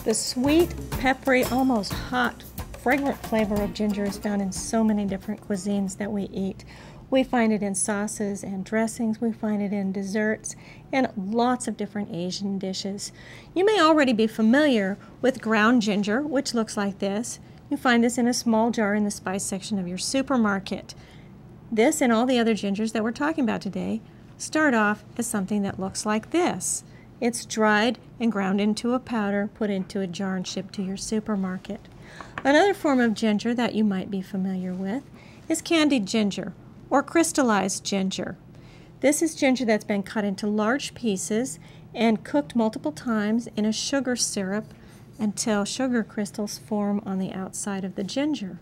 The sweet, peppery, almost hot, fragrant flavor of ginger is found in so many different cuisines that we eat. We find it in sauces and dressings, we find it in desserts, and lots of different Asian dishes. You may already be familiar with ground ginger, which looks like this. You find this in a small jar in the spice section of your supermarket. This and all the other gingers that we're talking about today start off as something that looks like this. It's dried and ground into a powder, put into a jar and shipped to your supermarket. Another form of ginger that you might be familiar with is candied ginger or crystallized ginger. This is ginger that's been cut into large pieces and cooked multiple times in a sugar syrup until sugar crystals form on the outside of the ginger.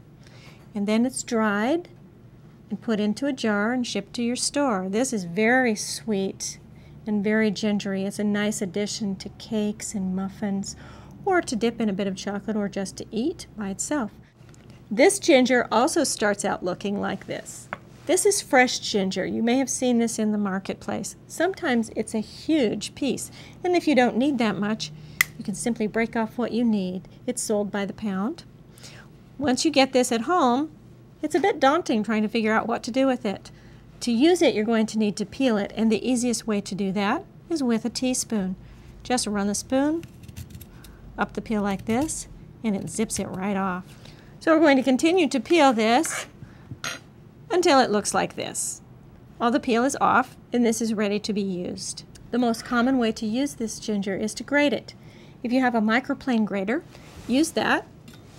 And then it's dried and put into a jar and shipped to your store. This is very sweet and very gingery. It's a nice addition to cakes and muffins, or to dip in a bit of chocolate, or just to eat by itself. This ginger also starts out looking like this. This is fresh ginger. You may have seen this in the marketplace. Sometimes it's a huge piece, and if you don't need that much, you can simply break off what you need. It's sold by the pound. Once you get this at home, it's a bit daunting trying to figure out what to do with it. To use it, you're going to need to peel it, and the easiest way to do that is with a teaspoon. Just run the spoon up the peel like this, and it zips it right off. So we're going to continue to peel this until it looks like this. All the peel is off, and this is ready to be used. The most common way to use this ginger is to grate it. If you have a microplane grater, use that.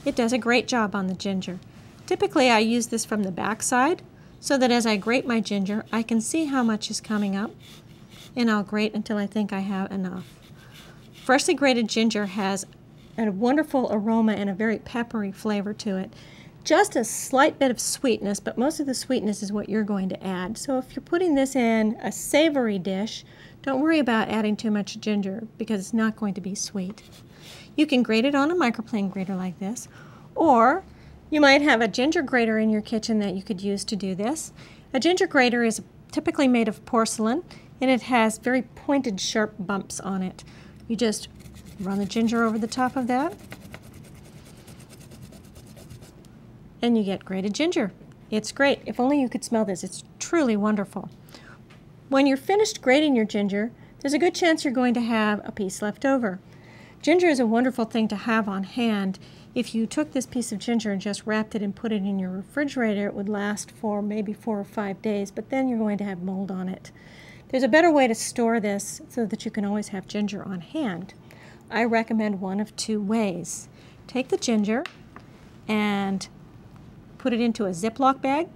It does a great job on the ginger. Typically, I use this from the back side, so that as I grate my ginger, I can see how much is coming up, and I'll grate until I think I have enough. Freshly grated ginger has a wonderful aroma and a very peppery flavor to it. Just a slight bit of sweetness, but most of the sweetness is what you're going to add. So if you're putting this in a savory dish, don't worry about adding too much ginger because it's not going to be sweet. You can grate it on a microplane grater like this, or you might have a ginger grater in your kitchen that you could use to do this. A ginger grater is typically made of porcelain, and it has very pointed, sharp bumps on it. You just run the ginger over the top of that, and you get grated ginger. It's great. If only you could smell this. It's truly wonderful. When you're finished grating your ginger, there's a good chance you're going to have a piece left over. Ginger is a wonderful thing to have on hand. If you took this piece of ginger and just wrapped it and put it in your refrigerator, it would last for maybe 4 or 5 days, but then you're going to have mold on it. There's a better way to store this so that you can always have ginger on hand. I recommend one of 2 ways. Take the ginger and put it into a Ziploc bag,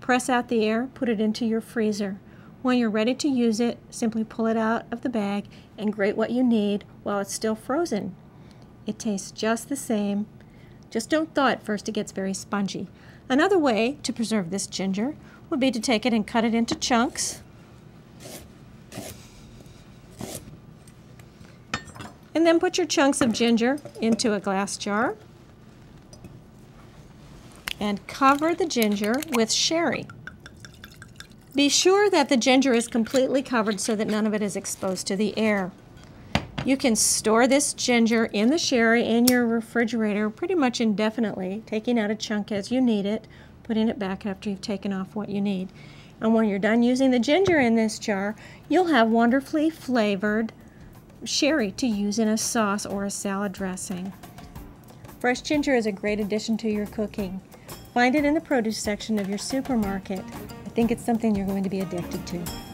press out the air, put it into your freezer. When you're ready to use it, simply pull it out of the bag and grate what you need while it's still frozen. It tastes just the same. Just don't thaw it first, it gets very spongy. Another way to preserve this ginger would be to take it and cut it into chunks. And then put your chunks of ginger into a glass jar and cover the ginger with sherry. Be sure that the ginger is completely covered so that none of it is exposed to the air. You can store this ginger in the sherry in your refrigerator pretty much indefinitely, taking out a chunk as you need it, putting it back after you've taken off what you need. And when you're done using the ginger in this jar, you'll have wonderfully flavored sherry to use in a sauce or a salad dressing. Fresh ginger is a great addition to your cooking. Find it in the produce section of your supermarket. I think it's something you're going to be addicted to.